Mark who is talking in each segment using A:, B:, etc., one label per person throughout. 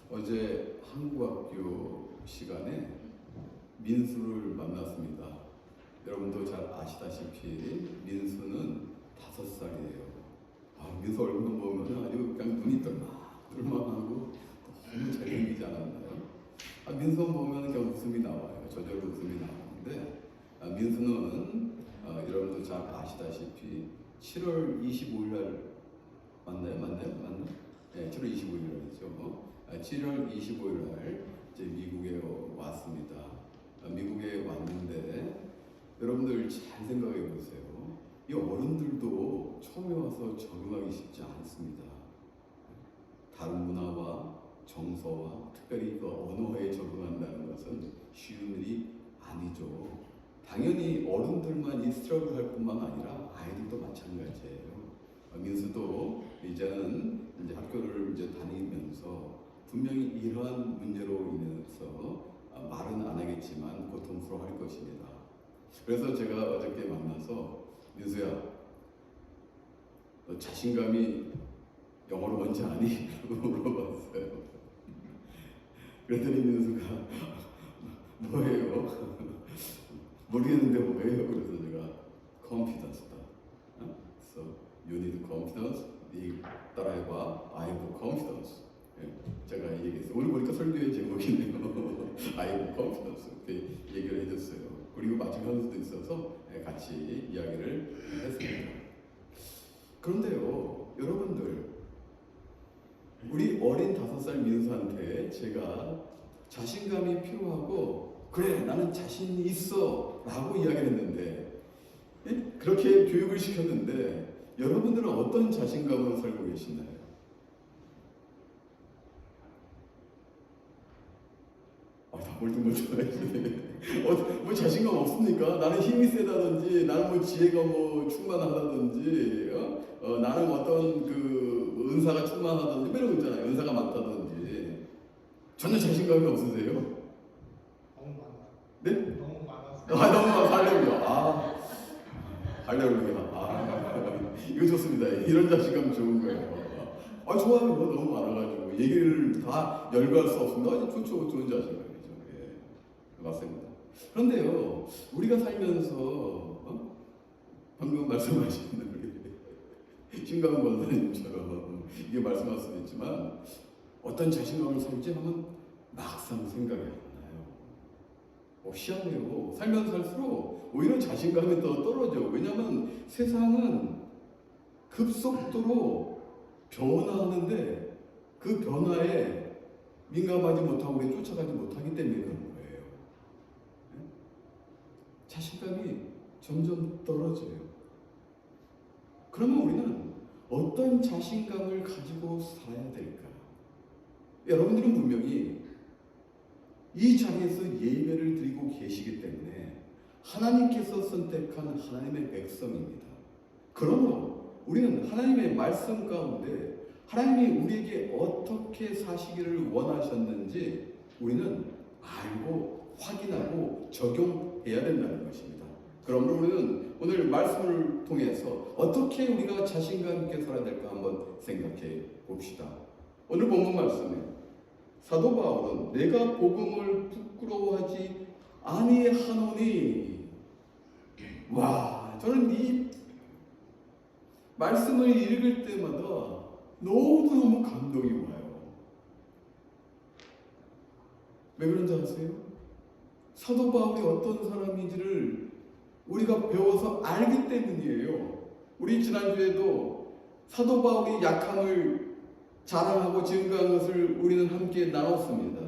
A: 어제 한국학교 시간에 민수를 만났습니다. 여러분도 잘 아시다시피 민수는 5살이에요. 민수 얼굴 보면 아주 그냥 눈이 똘망똘망하고 너무 잘생기지 않았나요? 민수 보면 그냥 웃음이 나와요. 저절로 웃음이 나오는데 민수는 여러분도 잘 아시다시피 7월 25일 날 맞나요? 네, 7월 25일 날이죠. 7월 25일 날 이제 미국에 왔습니다. 미국에 왔는데 여러분들 잘 생각해 보세요. 이 어른들도 처음에 와서 적응하기 쉽지 않습니다. 다른 문화와 정서와 특별히 그 언어에 적응한다는 것은 쉬운 일이 아니죠. 당연히 어른들만 이 스트러글 할 뿐만 아니라 아이들도 마찬가지예요. 민수도 이제는 이제 학교를 이제 다니면서 분명히 이러한 문제로 인해서 말은 안 하겠지만 고통스러워할 것입니다. 그래서 제가 어저께 만나서 민수야, 너 자신감이 영어로 뭔지 아니? 라고 물어봤어요. 그랬더니 민수가 뭐예요? 모르겠는데 뭐예요? 그래서 제가 confidence다. So you need confidence. 따라해봐. I have confidence. 제가 얘기했어요. 오늘 보니까 설교의 제목이네요. I have confidence. 이렇게 얘기를 해줬어요. 그리고 마침 현수도 있어서 같이 이야기를 했습니다. 그런데요, 여러분들, 우리 어린 5살 민수한테 제가 자신감이 필요하고 그래 나는 자신이 있어 라고 이야기를 했는데 그렇게 교육을 시켰는데 여러분들은 어떤 자신감으로 살고 계시나요? 다 멀뚱멀뚱하시네. 뭐 자신감 없습니까? 나는 힘이 세다든지 나는 뭐 지혜가 뭐 충만하다든지 나는 어떤 그 은사가 충만하다든지 뭐 이런 거 있잖아요. 은사가 많다든지 전혀 자신감이 없으세요?
B: 너무 많아.
A: 네?
B: 너무 많아서.
A: 너무 많아. 할렐루야. 할렐루야. 이거 좋습니다. 이런 자신감 좋은 거예요. 좋아요. 너무 많아가지고 얘기를 다 열거할 수 없습니다. 좋죠. 좋은 자신감이죠. 예, 맞습니다. 그런데요, 우리가 살면서 방금 말씀하신 우리 신강훈 권사님처럼 이게 말씀할 수도 있지만 어떤 자신감을 살지 하면 막상 생각이 안 나요. 희한해요. 살면 살수록 오히려 자신감이 더 떨어져. 왜냐하면 세상은 급속도로 변화하는데 그 변화에 민감하지 못하고 우리 쫓아가지 못하기 때문에 그런 거예요. 자신감이 점점 떨어져요. 그러면 우리는 어떤 자신감을 가지고 살아야 될까? 여러분들은 분명히 이 자리에서 예배를 드리고 계시기 때문에 하나님께서 선택한 하나님의 백성입니다. 그러므로 우리는 하나님의 말씀 가운데 하나님이 우리에게 어떻게 사시기를 원하셨는지 우리는 알고 확인하고 적용해야 된다는 것입니다. 그러므로 우리는 오늘 말씀을 통해서 어떻게 우리가 자신감 있게 살아야 될까 한번 생각해 봅시다. 오늘 본문 말씀에 사도 바울은 내가 복음을 부끄러워하지 아니하노니, 저는 이 말씀을 읽을 때마다 너무너무 감동이 와요. 왜 그런지 아세요? 사도 바울이 어떤 사람인지를 우리가 배워서 알기 때문이에요. 우리 지난주에도 사도 바울이 약함을 자랑하고 증거한 것을 우리는 함께 나눴습니다.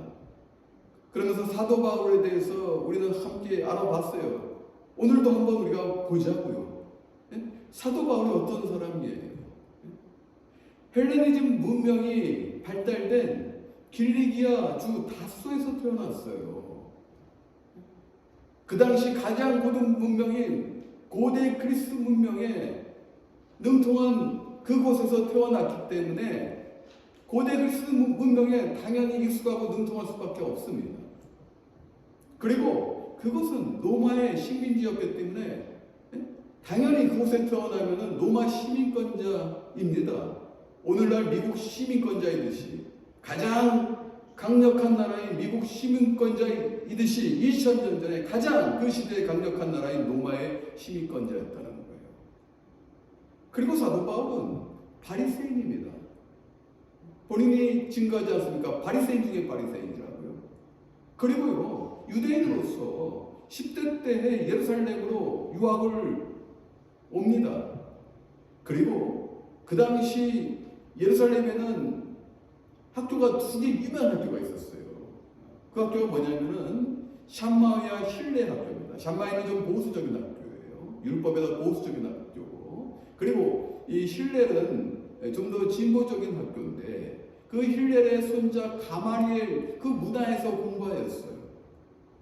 A: 그러면서 사도 바울에 대해서 우리는 함께 알아봤어요. 오늘도 한번 우리가 보자고요. 사도 바울이 어떤 사람이에요? 헬레니즘 문명이 발달된 길리기아 주 다소에서 태어났어요. 그 당시 가장 고등 문명인 고대 그리스 문명에 능통한 그곳에서 태어났기 때문에 고대 그리스 문명에 당연히 익숙하고 능통할 수밖에 없습니다. 그리고 그것은 로마의 식민지였기 때문에 당연히 그곳에 태어나면 로마 시민권자입니다. 오늘날 미국 시민권자이듯이 가장 강력한 나라인 미국 시민권자이듯이 2000년 전에 가장 그 시대의 강력한 나라인 로마의 시민권자였다는 거예요. 그리고 사도 바울은 바리새인입니다. 본인이 증거하지 않습니까? 바리새인 중에 바리새인이라고요. 그리고요, 유대인으로서 10대 때에 예루살렘으로 유학을 옵니다. 그리고 그 당시 예루살렘에는 학교가 두 개 유명한 학교가 있었어요. 그 학교가 뭐냐면은 샴마이와 힐레 학교입니다. 샴마이는 좀 보수적인 학교예요. 율법에다 보수적인 학교고, 그리고 이 힐레는 좀 더 진보적인 학교인데, 그 힐렐의 손자 가마리엘 그 문화에서 공부하였어요.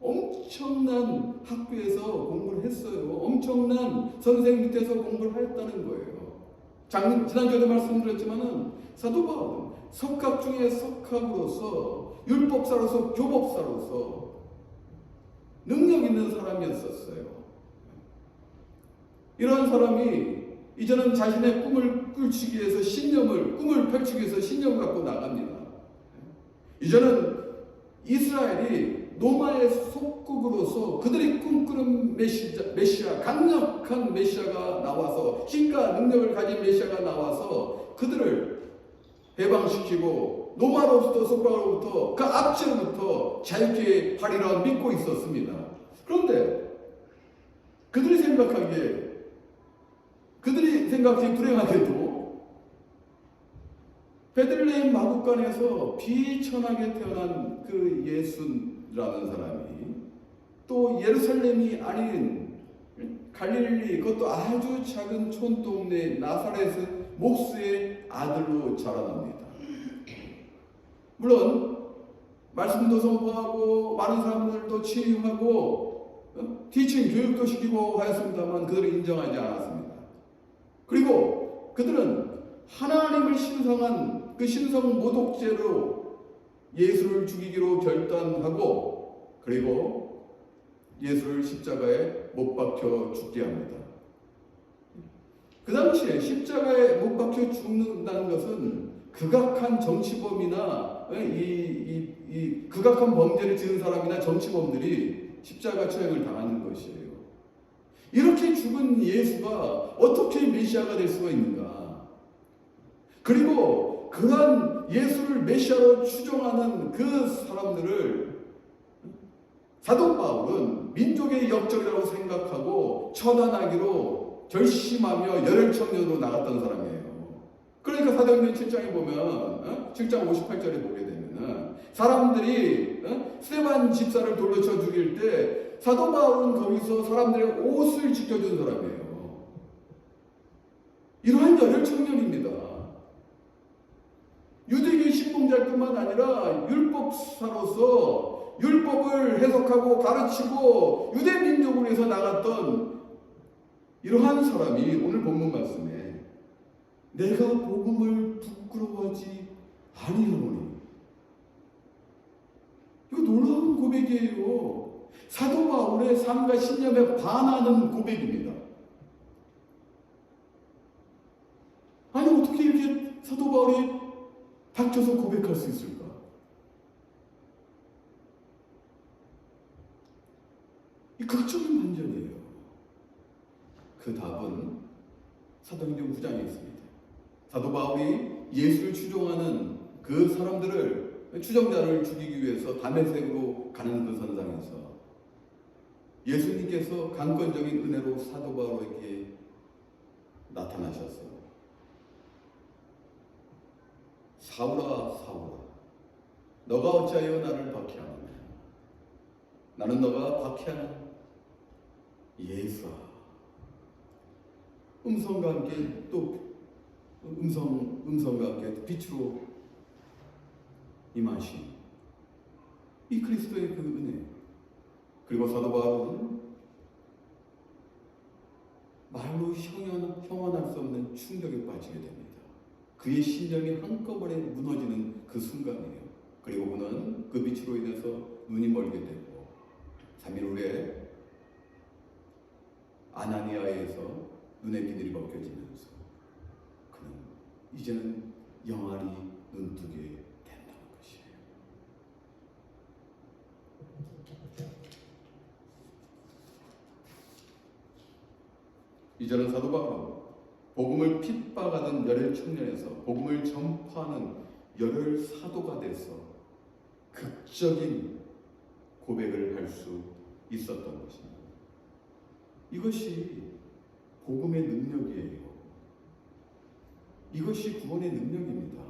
A: 엄청난 학교에서 공부를 했어요. 엄청난 선생 밑에서 공부를 하였다는 거예요. 지난주에도 말씀드렸지만은 사도 바울은 석학 중에 석학으로서 율법사로서 교법사로서 능력 있는 사람이었었어요. 이런 사람이 이제는 자신의 꿈을 펼치기 위해서 꿈을 펼치기 위해서 신념을 갖고 나갑니다. 이제는 이스라엘이 로마의 속국으로서 그들이 꿈꾸는 메시아, 강력한 메시아가 나와서 힘과 능력을 가진 메시아가 나와서 그들을 해방시키고 로마로부터 속박으로부터 그 압제로부터 자유케 하리라 믿고 있었습니다. 그런데 그들이 생각하기 불행하게도 베들레헴 마구간에서 비천하게 태어난 그 예수라는 사람이 또 예루살렘이 아닌 갈릴리, 그것도 아주 작은 촌동네 나사렛 목수의 아들로 자라납니다. 물론 말씀도 선포하고 많은 사람들도 치유하고 티칭 교육도 시키고 하였습니다만 그들을 인정하지 않았습니다. 그리고 그들은 하나님을 신성한 그 신성 모독죄로 예수를 죽이기로 결단하고, 그리고 예수를 십자가에 못 박혀 죽게 합니다. 그 당시에 십자가에 못 박혀 죽는다는 것은 극악한 정치범이나 이 극악한 범죄를 지은 사람이나 정치범들이 십자가 처형을 당하는 것이에요. 이렇게 죽은 예수가 어떻게 메시아가 될 수가 있는가? 그리고 그러한 예수를 메시아로 추종하는 그 사람들을 사도 바울은 민족의 역적이라고 생각하고 처단하기로 결심하며 열혈청년으로 나갔던 사람이에요. 그러니까 사도행전 7장에 보면 7장 58절에 보게 되면 사람들이 스데반 집사를 돌로 쳐 죽일 때 사도 바울은 거기서 사람들의 옷을 지켜준 사람이에요. 이러한 열혈청년입니다. 유대계 신봉자일 뿐만 아니라 율법사로서 율법을 해석하고 가르치고 유대 민족을 위해서 나갔던 이러한 사람이 오늘 본문 말씀에 내가 복음을 부끄러워하지 아니하노니, 이거 놀라운 고백이에요. 사도 바울의 삶과 신념에 반하는 고백입니다. 아니 어떻게 이렇게 사도 바울이 닥쳐서 고백할 수 있을까? 이 극적인 반전이에요. 그 답은 사도행전 9장에 있습니다. 사도 바울이 예수를 추종하는 그 사람들을, 추종자를 죽이기 위해서 다메섹으로 가는 그 선상에서 예수님께서 강권적인 은혜로 사도 바울에게 나타나셔서 사울아 사울아 너가 어찌하여 나를 박해하느냐, 나는 너가 박해하는 예수아. 음성과 함께 또 음성과 함께 빛으로 임하신 이 그리스도의 그 은혜. 그리고 사도 바울은 말로 형언할 수 없는 충격에 빠지게 됩니다. 그의 신념이 한꺼번에 무너지는 그 순간이에요. 그리고 그는 그 빛으로 인해서 눈이 멀게 되고 3일 후에 아나니아에서 눈의 비늘이 벗겨지면서 그는 이제는 영알이 눈뜨게 된다는 것이에요. 이제는 사도 바울은 복음을 핍박하던 열혈 청년에서 복음을 전파하는 열혈 사도가 돼서 극적인 고백을 할 수 있었던 것입니다. 이것이 복음의 능력이에요. 이것이 구원의 능력입니다.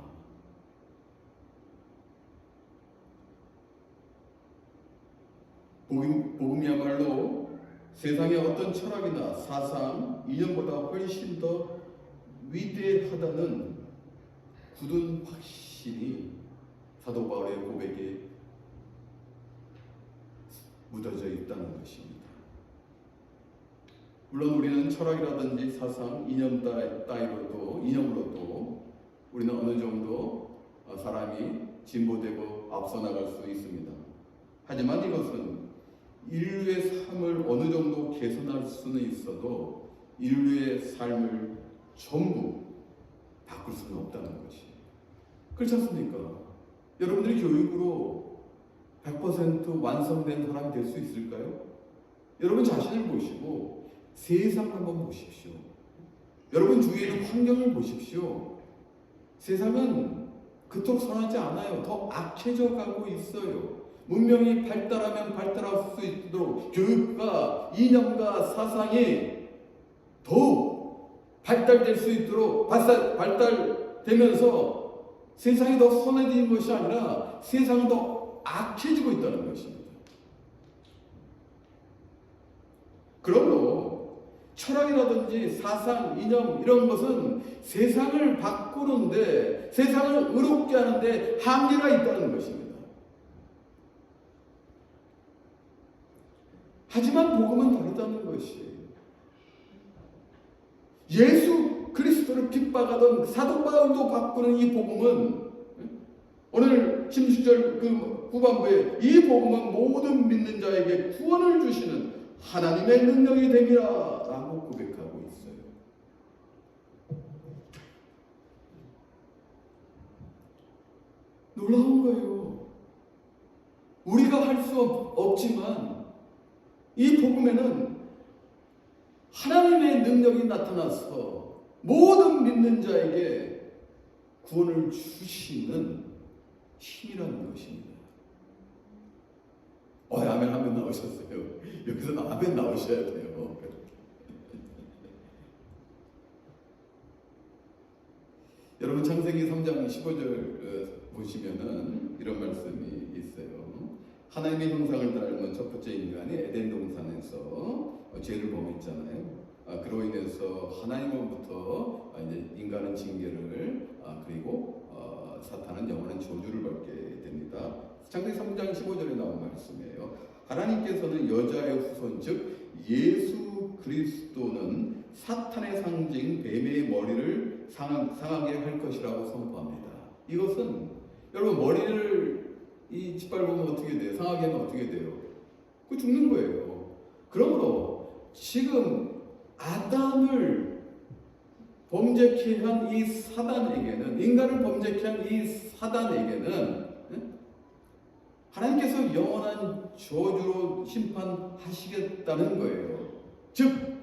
A: 복음이야말로 세상의 어떤 철학이나 사상, 이념보다 훨씬 더 위대하다는 굳은 확신이 사도 바울의 고백에 묻어져 있다는 것입니다. 물론 우리는 철학이라든지 사상, 이념으로도 우리는 어느 정도 사람이 진보되고 앞서 나갈 수 있습니다. 하지만 이것은 인류의 삶을 어느 정도 개선할 수는 있어도 인류의 삶을 전부 바꿀 수는 없다는 것이. 그렇지 않습니까? 여러분들이 교육으로 100% 완성된 사람이 될 수 있을까요? 여러분 자신을 보시고 세상을 한번 보십시오. 여러분 주위에 있는 환경을 보십시오. 세상은 그토록 선하지 않아요. 더 악해져 가고 있어요. 문명이 발달하면 발달할 수 있도록 교육과 이념과 사상이 더욱 발달될 수 있도록 발달되면서 세상이 더 선해지는 것이 아니라 세상은 더 악해지고 있다는 것입니다. 그러므로 철학이라든지 사상, 이념 이런 것은 세상을 바꾸는데, 세상을 의롭게 하는데 한계가 있다는 것입니다. 하지만 복음은 다르다는 것이, 예수 그리스도를 핍박하던 사도 바울도 바꾸는 이 복음은, 오늘 16절 그 후반부에 이 복음은 모든 믿는 자에게 구원을 주시는 하나님의 능력이 됨이라 라고 고백하고 있어요. 놀라운 거예요. 우리가 할 수 없지만 이 복음에는 하나님의 능력이 나타나서 모든 믿는 자에게 구원을 주시는 힘이라는 것입니다. 아멘 하면 나오셨어요. 여기서 아멘 나오셔야 돼요. 여러분 창세기 3장 15절 보시면은 이런 말씀이 있어요. 하나님의 형상을 닮은 첫 번째 인간이 에덴 동산에서 죄를 범했잖아요. 그로 인해서 하나님으로부터 이제 인간은 징계를 그리고 사탄은 영원한 저주를 받게 됩니다. 창세기 3장 15절에 나온 말씀이에요. 하나님께서는 여자의 후손 즉 예수 그리스도는 사탄의 상징 뱀의 머리를 상하게 할 것이라고 선포합니다. 이것은 여러분 머리를 이 짓밟으면 어떻게 돼요? 상하게 하면 어떻게 돼요? 그 죽는 거예요. 그러므로 지금 아담을 범죄케 한 이 사단에게는, 인간을 범죄케 한 이 사단에게는 하나님께서 영원한 저주로 심판하시겠다는 거예요. 즉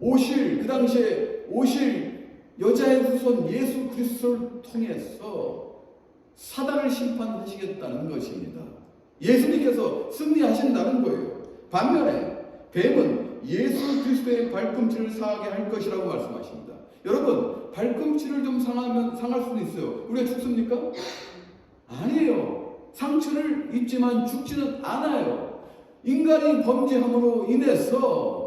A: 그 당시에 오실 여자의 후손 예수 그리스도를 통해서 사단을 심판하시겠다는 것입니다. 예수님께서 승리하신다는 거예요. 반면에 뱀은 예수 그리스도의 발꿈치를 상하게 할 것이라고 말씀하십니다. 여러분 발꿈치를 좀 상할 수도 있어요. 우리가 죽습니까? 아니에요. 상처를 입지만 죽지는 않아요. 인간이 범죄함으로 인해서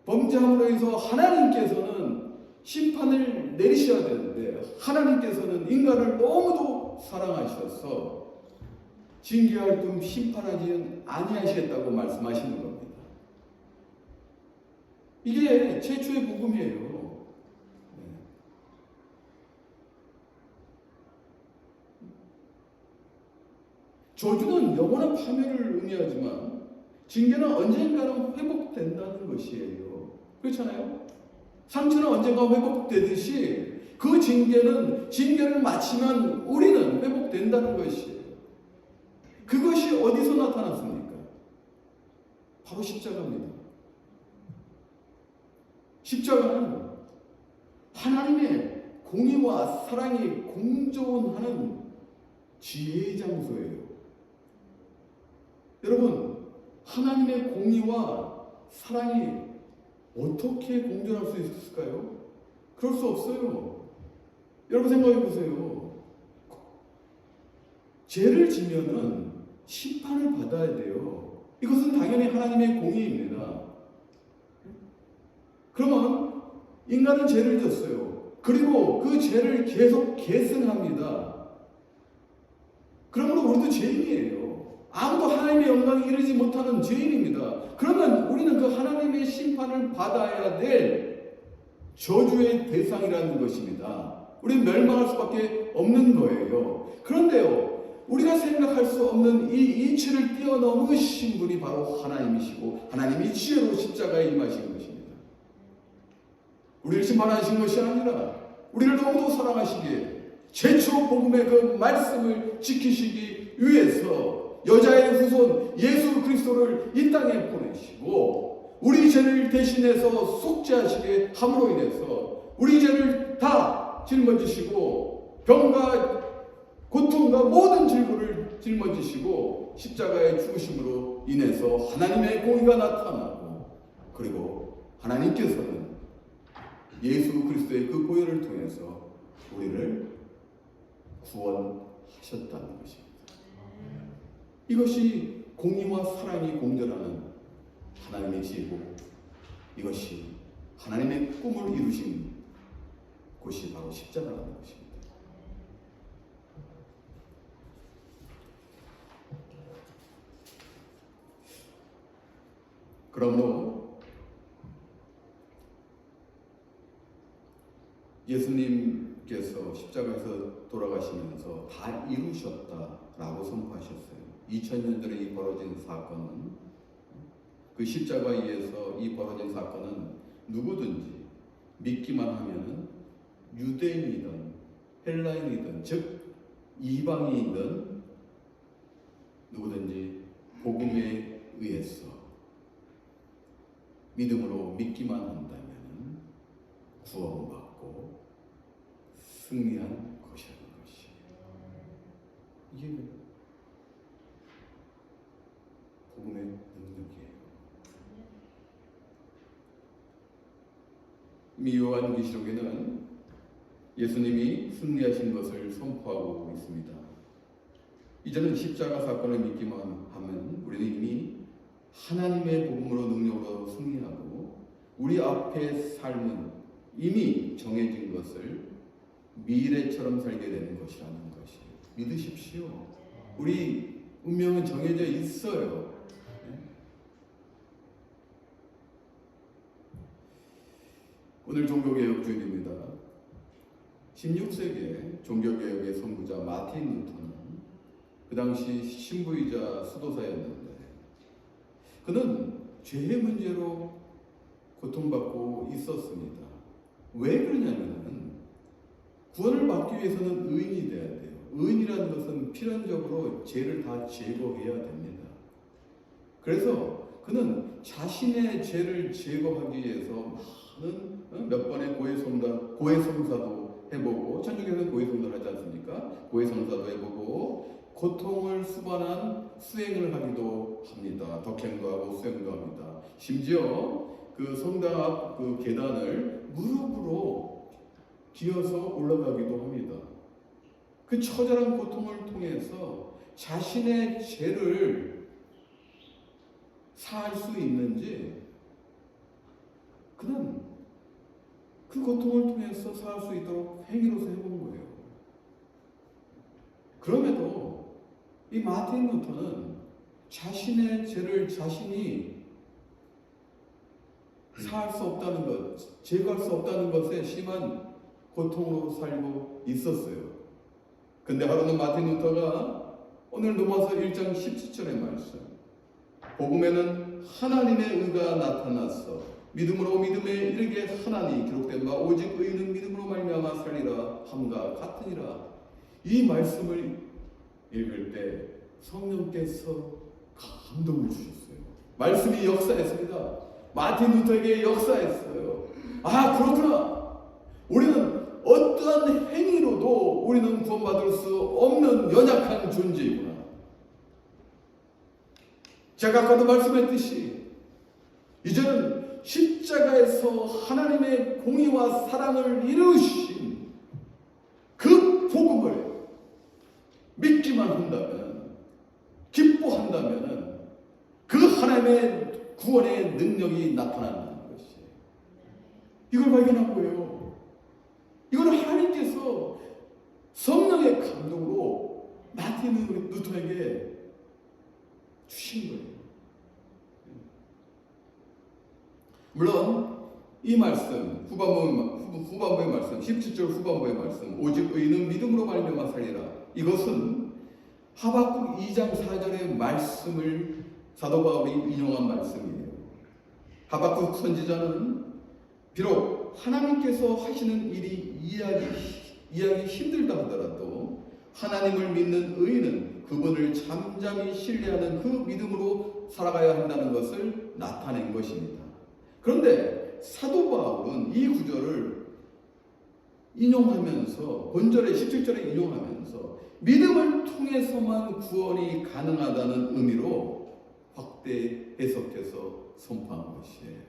A: 범죄함으로 인해서 하나님께서는 심판을 내리셔야 되는데, 하나님께서는 인간을 너무도 사랑하셔서 징계할 뿐 심판하지는 아니하시겠다고 말씀하시는 겁니다. 이게 최초의 복음이에요. 저주는 영원한 파멸을 의미하지만 징계는 언젠가는 회복된다는 것이에요. 그렇잖아요? 상처는 언젠가 회복되듯이 그 징계를 마치면 우리는 회복된다는 것이에요. 그것이 어디서 나타났습니까? 바로 십자가입니다. 십자가는 하나님의 공의와 사랑이 공존하는 지혜의 장소예요. 여러분, 하나님의 공의와 사랑이 어떻게 공존할 수 있을까요? 그럴 수 없어요. 여러분 생각해 보세요. 죄를 지면은 심판을 받아야 돼요. 이것은 당연히 하나님의 공의입니다. 그러면 인간은 죄를 졌어요. 그리고 그 죄를 계속 계승합니다. 그러므로 우리도 죄인이에요. 아무도 하나님의 영광에 이르지 못하는 죄인입니다. 그러면 우리는 그 하나님의 심판을 받아야 될 저주의 대상이라는 것입니다. 우리는 멸망할 수밖에 없는 거예요. 그런데요, 우리가 생각할 수 없는 이 이치를 뛰어넘으신 분이 바로 하나님이시고, 하나님이 지혜로 십자가에 임하신 것입니다. 우리를 심판하신 것이 아니라 우리를 너무도 사랑하시기에 최초 복음의 그 말씀을 지키시기 위해서 여자의 후손 예수 그리스도를 이 땅에 보내시고, 우리 죄를 대신해서 속죄하시게 함으로 인해서 우리 죄를 다 짊어지시고 병과 고통과 모든 질고를 짊어지시고 십자가의 죽으심으로 인해서 하나님의 공의가 나타나고, 그리고 하나님께서는 예수 그리스도의 그 보혈을 통해서 우리를 구원하셨다는 것입니다. 이것이 공의와 사랑이 공존하는 하나님의 지혜고, 이것이 하나님의 꿈을 이루신 곳이 바로 십자가라는 것입니다. 그러므로 예수님께서 십자가에서 돌아가시면서 다 이루셨다라고 선포하셨어요. 2000년 전에 이 벌어진 사건은, 그 십자가에서 이 벌어진 사건은 누구든지 믿기만 하면은 유대인이든 헬라인이든, 즉 이방인이든 누구든지 복음에 의해서 믿음으로 믿기만 한다면 구원받고 승리한 것이라는 것이에요. 이게 복음의 능력이에요. 이 요한계시록에는 예수님이 승리하신 것을 선포하고 있습니다. 이제는 십자가 사건을 믿기만 하면 우리는 이미 하나님의 복음으로 능력으로 승리하고, 우리 앞의 삶은 이미 정해진 것을 미래처럼 살게 되는 것이라는 것이 믿으십시오. 우리 운명은 정해져 있어요. 오늘 종교개혁 주일입니다. 16세기에 종교개혁의 선구자 마틴 루터는 그 당시 신부이자 수도사였는데, 그는 죄의 문제로 고통받고 있었습니다. 왜 그러냐면, 구원을 받기 위해서는 의인이 돼야 돼요. 의인이라는 것은 필연적으로 죄를 다 제거해야 됩니다. 그래서 그는 자신의 죄를 제거하기 위해서 많은 몇 번의 고해성사도 해보고, 천주교는 고해성사를 하지 않습니까? 고해성사도 해보고 고통을 수반한 수행을 하기도 합니다. 덕행도 하고 수행도 합니다. 심지어 그 성당 앞 그 계단을 무릎으로 기어서 올라가기도 합니다. 그 처절한 고통을 통해서 자신의 죄를 사할 수 있는지, 그는 그 고통을 통해서 사할 수 있도록 행위로서 해본 거예요. 그럼에도 이 마틴 루터는 자신의 죄를 자신이 사할 수 없다는 것, 제거할 수 없다는 것에 심한 고통으로 살고 있었어요. 근데 하루는 마틴 루터가 오늘 로마서 1장 17절의 말씀, 복음에는 하나님의 의가 나타났어 믿음으로 믿음에 이르게 하나니 기록된 바 오직 의인은 믿음으로 말미암아 살리라 함과 같으니라. 이 말씀을 읽을 때 성령께서 감동을 주셨어요. 말씀이 역사했습니다. 마틴 루터에게 역사했어요. 아, 그렇구나. 우리는 어떠한 행위로도 우리는 구원받을 수 없는 연약한 존재이구나. 제가 아까도 말씀했듯이 이제는 십자가에서 하나님의 공의와 사랑을 이루신 그 복음을 믿기만 한다면, 기뻐한다면 그 하나님의 구원의 능력이 나타난다는 것이, 이걸 발견한 거예요. 이걸 하나님께서 성령의 감동으로 마틴 루터에게 주신 거예요. 물론 이 말씀, 후반부의 말씀, 17절 후반부의 말씀, 오직 의인은 믿음으로 말미암아 살리라, 이것은 하박국 2장 4절의 말씀을 사도 바울이 인용한 말씀이에요. 하박국 선지자는 비록 하나님께서 하시는 일이 이해하기 힘들다 하더라도 하나님을 믿는 의인은 그분을 잠잠히 신뢰하는 그 믿음으로 살아가야 한다는 것을 나타낸 것입니다. 그런데 사도 바울은 이 구절을 인용하면서, 본절의 17절에 인용하면서 믿음을 통해서만 구원이 가능하다는 의미로 확대 해석해서 선포한 것이에요.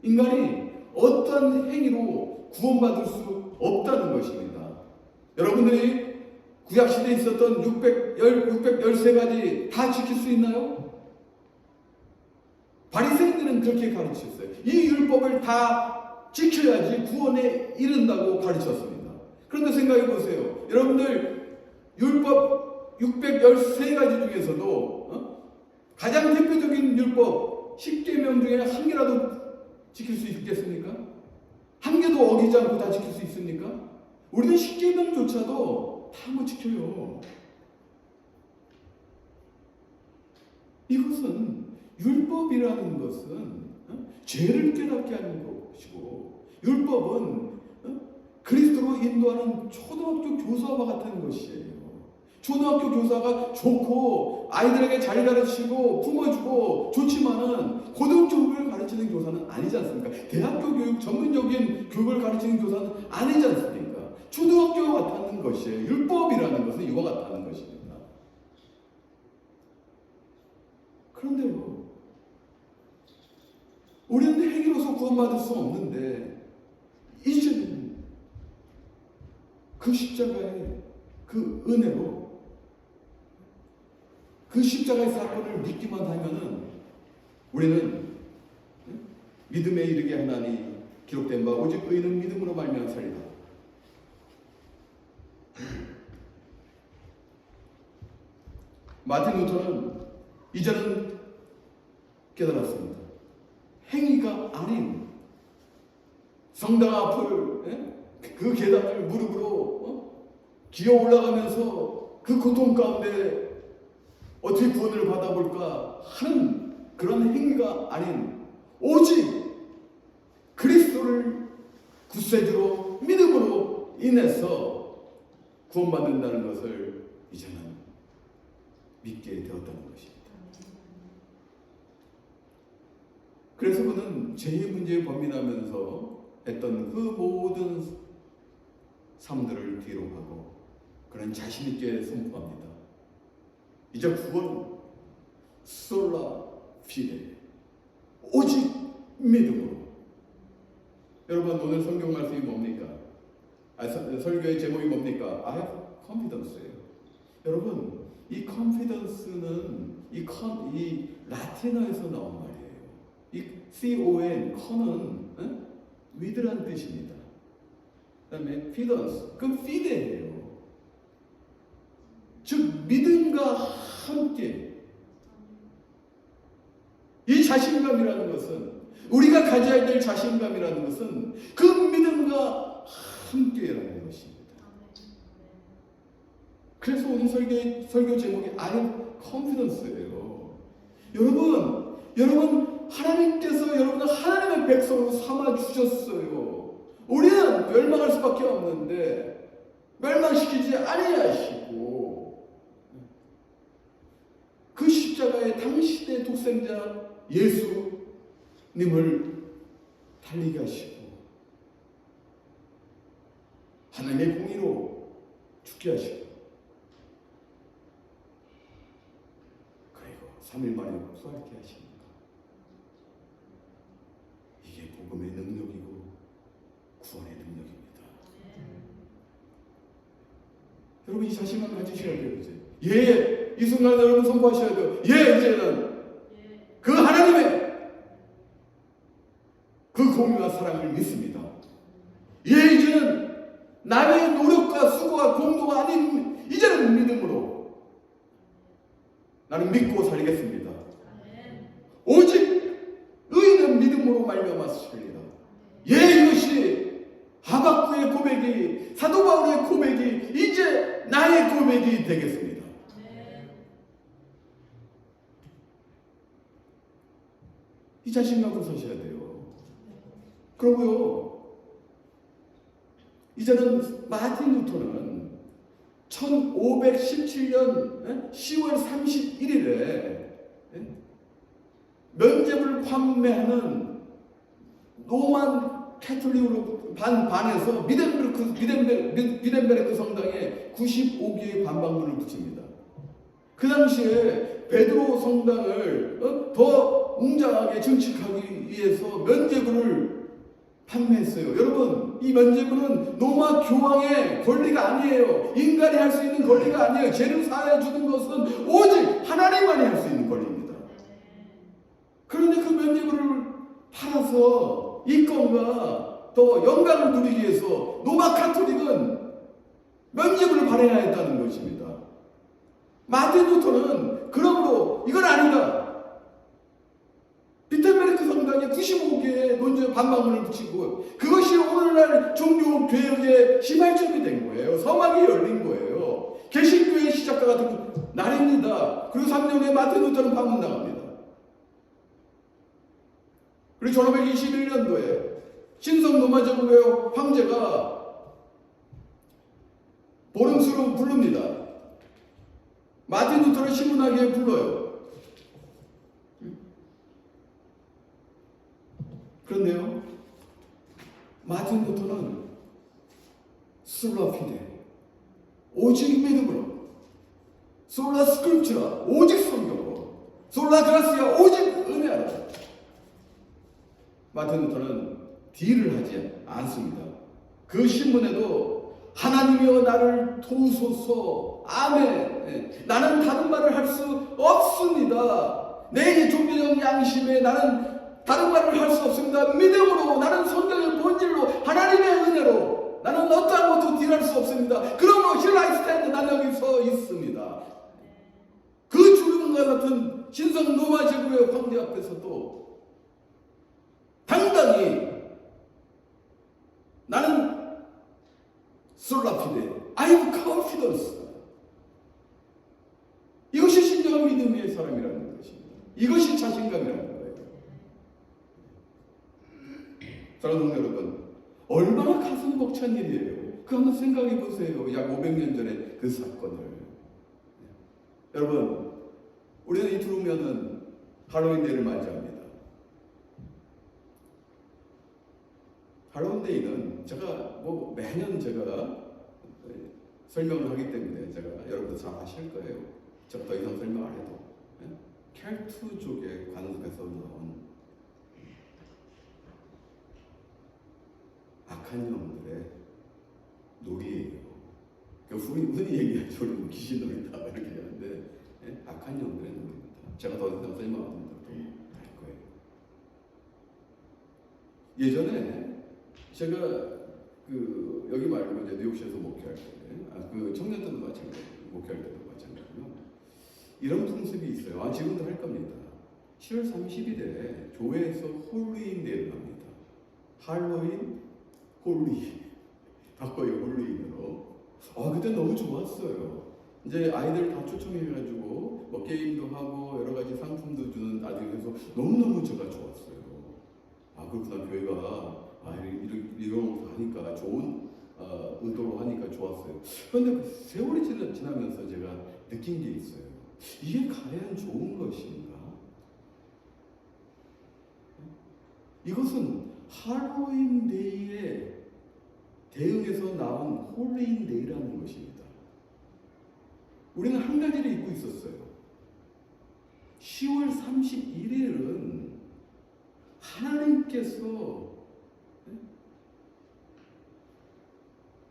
A: 인간이 어떠한 행위로 구원받을 수 없다는 것입니다. 여러분들이 구약시대에 있었던 613가지 다 지킬 수 있나요? 바리새인들은 그렇게 가르쳤어요. 이 율법을 다 지켜야지 구원에 이른다고 가르쳤습니다. 그런데 생각해 보세요. 여러분들 율법 613가지 중에서도 가장 대표적인 율법 10계명 중에 한 개라도 지킬 수 있겠습니까? 한 개도 어기지 않고 다 지킬 수 있습니까? 우리는 10계명조차도 다 못 지켜요. 이것은 율법이라는 것은 죄를 깨닫게 하는 것이고, 율법은 그리스도로 인도하는 초등학교 교사와 같은 것이에요. 초등학교 교사가 좋고 아이들에게 잘 가르치고 품어주고 좋지만은 고등교육을 가르치는 교사는 아니지 않습니까? 대학교 교육, 전문적인 교육을 가르치는 교사는 아니지 않습니까? 초등학교와 같다는 것이에요. 율법이라는 것은 이와 같다는 것입니다. 그런데요, 우리는 행위로서 구원받을 수 없는데 이제는 그 십자가의 그 은혜로 그 십자가의 사건을 믿기만 하면은 우리는 믿음에 이르게 하나니 기록된 바 오직 의인은 믿음으로 말미암아 살리라. 마틴 루터는 이제는 깨달았습니다. 행위가 아닌 성당 앞을, 그 계단을 무릎으로 기어 올라가면서 그 고통 가운데 어떻게 구원을 받아볼까 하는 그런 행위가 아닌 오직 그리스도를 구세주로 믿음으로 인해서 구원받는다는 것을 이제는 믿게 되었다는 것입니다. 그래서 그는 죄의 문제에 범민하면서 했던 그 모든 삶들을 뒤로 하고 그는 자신 있게 선포합니다. 이제 구원은 솔라 피데, 오직 믿음으로. 여러분, 오늘 성경 말씀이 뭡니까? 설교의 제목이 뭡니까? I have confidence예요. 여러분, 이 confidence는 이 라틴어에서 나온 말이에요. 이 con, con은 with란 뜻입니다. 그 다음에 fidence, 그건 fide예요. 즉 믿음과 함께. 이 자신감이라는 것은, 우리가 가져야 될 자신감이라는 것은 그 믿음과 함께라는 것입니다. 그래서 오늘 설교 제목이 I am confidence예요. 여러분 하나님께서 여러분을 하나님의 백성으로 삼아 주셨어요. 우리는 멸망할 수밖에 없는데 멸망시키지 아니하시고 그 십자가의 당신의 독생자 예수님을 살리게 하시고 하나님의 공의로 죽게 하시고 그리고 3일 만에 부활케 하십니다. 이게 복음의 능력이고 구원의 능력입니다. 여러분 이 자신감 가지셔야 돼요. 이제 예, 이 순간 여러분 선포하셔야 돼요. 예, 이제는 그 하나님의 그 공의와 사랑을 믿습니다. 예, 이제는 나의 노력과 수고와 공로가 아닌 이제는 믿음으로 나는 믿고 살겠습니다. 오직 의인은 믿음으로 말미암았으리라. 예, 이것이 하박구의 고백이 사도 바울의 고백이 이제 나의 고백이 되겠습니다. 이 자신감으로 서셔야 돼요. 그러고요, 이제는 마틴 루터는 1517년 10월 31일에 면죄부를 판매하는 로만 캐톨릭으로 반에서 미덴베르크 성당에 95개의 반박문을 붙입니다. 그 당시에 베드로 성당을 더 웅장하게 증축하기 위해서 면죄부를 판매했어요. 여러분, 이 면죄부는 로마 교황의 권리가 아니에요. 인간이 할 수 있는 권리가 아니에요. 죄를 사하여 주는 것은 오직 하나님만이 할 수 있는 권리입니다. 그런데 그 면죄부를 팔아서 이권과 또 영광을 누리기 위해서 로마 카톨릭은 면죄부를 발행해야 했다는 것입니다. 마틴 루터는 그러므로 이건 아니다. 비텐베르크 성당에 95개의 논제 반박문을 붙이고 그것이 오늘날 종교 개혁의 시발점이 된 거예요. 서막이 열린 거예요. 개신교의 시작과 같은 날입니다. 그리고 3년 후에 마틴 루터는 방문당합니다. 그리고 1521년도에 신성 로마 제국의 황제가 보름수로 부릅니다. 마틴 루터를 신문하게 불러요. 그런데요, 마틴 루터는 솔라 피데, 오직 믿음으로, 솔라 스크립처라, 오직 성경으로, 솔라 그라시아, 오직 은혜로. 마틴 루터는 딜을 하지 않습니다. 그 신문에도 하나님이여 나를 도우소서, 아멘. 나는 다른 말을 할 수 없습니다. 내 종교적 양심에 나는 다른 말을 할 수 없습니다. 믿음으로, 나는 성경의 본질로, 하나님의 은혜로 나는 어떠한 것도 딜할 수 없습니다. 그러므로 Here I stand, 나는 여기 서 있습니다. 그 죽음과 같은 신성 로마 제국의 황제 앞에서도 당당히 나는 솔라피데, I have confidence. 이것이 진정한 믿음의 사람이라는 것입니다. 이것이 자신감이라는 거예요. 사랑하는 여러분, 얼마나 가슴 벅찬 일이에요. 그 한번 생각해 보세요. 약 500년 전에 그 사건을. 여러분, 우리는 이틀 후면은 할로윈데이를 맞이합니다. 할로윈데이는 제가 매년 제가 설명을 하기 때문에 제가 여러분도 잘 아실 거예요. 제가 더 이상 설명 안 해도. 켈트족의 관습에서 나온 악한 영들의 놀이예요. 흔히 얘기하죠. 우리 귀신 놀이다 이렇게 하는데 악한 영들의 놀이입니다. 제가 더 이상 설명 안 해도 알 거예요. 예전에 제가 여기 말고 이제 뉴욕시에서 목회할 때, 그 청년들도 마찬가지, 목회할 때도 마찬가지로 이런 풍습이 있어요. 지금도 할 겁니다. 10월 30일에 교회에서 홀로윈데이를 합니다. 할로윈, 홀리 바꿔요. 홀로윈으로. 그때 너무 좋았어요. 이제 아이들 다 초청해가지고 게임도 하고 여러 가지 상품도 주는 아주 그래서 너무너무 제가 좋았어요. 그렇구나, 교회가 이런 거 하니까 좋은 의도로 하니까 좋았어요. 그런데 세월이 지나면서 제가 느낀 게 있어요. 이게 과연 좋은 것인가? 이것은 할로윈 데이에 대응해서 나온 홀리인 데이라는 것입니다. 우리는 한 가지를 잊고 있었어요. 10월 31일은 하나님께서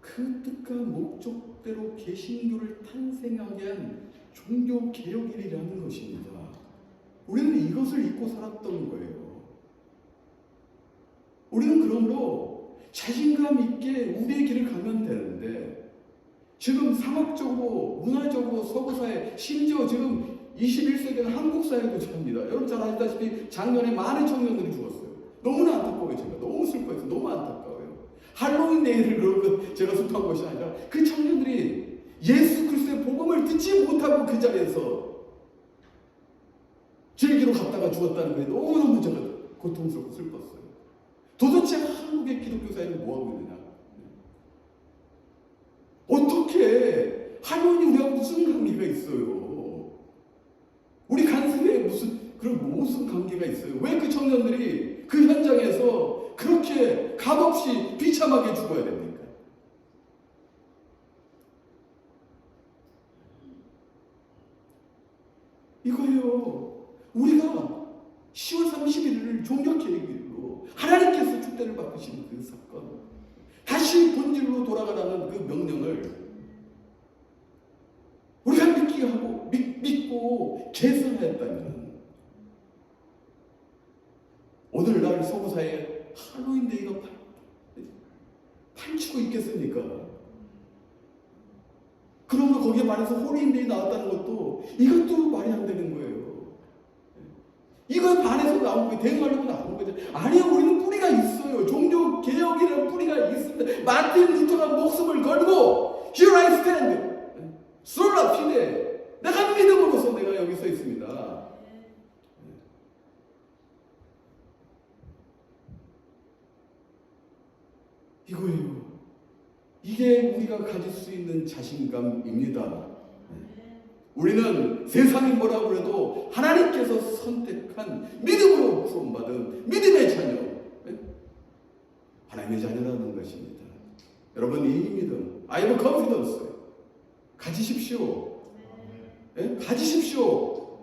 A: 그 뜻과 목적대로 개신교를 탄생하게 한 종교 개혁일이라는 것입니다. 우리는 이것을 잊고 살았던 거예요. 우리는 그러므로 자신감 있게 우리의 길을 가면 되는데, 지금 상업적으로, 문화적으로 서구사회, 심지어 지금 21세기는 한국사회도 접니다. 여러분 잘 아시다시피 작년에 많은 청년들이 죽었어요. 너무나 안타까워요. 제가 너무 슬퍼해서 너무 안타까워요. 할로윈 데이를 그러면 제가 속한 것이 아니라 그 청년들이 예수 그리스도의 복음을 듣지 못하고 그 자리에서 즐기러 갔다가 죽었다는 게 너무너무 제가 고통스럽고 슬펐어요. 도대체 한국의 기독교 사회는 뭐하고 있느냐? 어떻게 할로윈이 우리가 무슨 관계가 있어요? 우리 간섭에 무슨 관계가 있어요? 왜 그 청년들이 그 현장에서 그렇게 값없이 비참하게 죽어야 됩니까? 이거예요. 우리가 10월 31일을 종교개혁일로 하나님께서 축대를 바꾸신 그 사건, 다시 본질로 돌아가라는 그 명령을 우리가 믿고 계승하였다면 오늘날 서구사회에 할로윈 데이가 판치고 있겠습니까? 그러므로 거기에 말해서 홀리인 데이 나왔다는 것도 이것도 말이 안 되는 거예요. 이거에 반해서 나온 거예요. 대응하려고 나온 거죠. 아니요, 우리는 뿌리가 있어요. 종교 개혁이라는 뿌리가 있습니다. 마틴 루터가 목숨을 걸고 Here I stand, 솔라 피데, 내가 믿음으로서 내가 여기 서 있습니다. 이거예요. 이게 우리가 가질 수 있는 자신감입니다. 우리는 세상이 뭐라고 그래도 하나님께서 선택한 믿음으로 구원받은 믿음의 자녀, 하나님의 자녀라는 것입니다. 여러분, 이 믿음, I have confidence, 가지십시오. 가지십시오.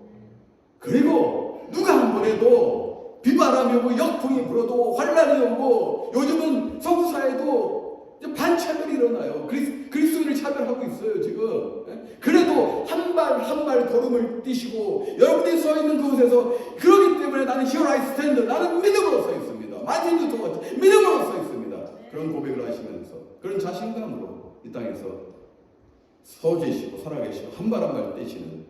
A: 그리고 누가 한 번에도 비바람이 오고 역풍이 불어도 환란이 오고, 요즘은 서구사회도 반차별이 일어나요. 그리스도인을 차별하고 있어요, 지금. 그래도 한 발 한 발 걸음을 뛰시고 여러분이 서 있는 그곳에서, 그러기 때문에 나는 Here I stand, 나는 믿음으로 서 있습니다. 마틴 루터 같은 믿음으로 서 있습니다. 그런 고백을 하시면서 그런 자신감으로 이 땅에서 서 계시고 살아계시고 한 발 한 발 떼시는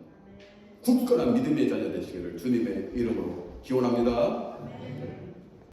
A: 굳건한 믿음의 자녀 되시기를 주님의 이름으로 기원합니다.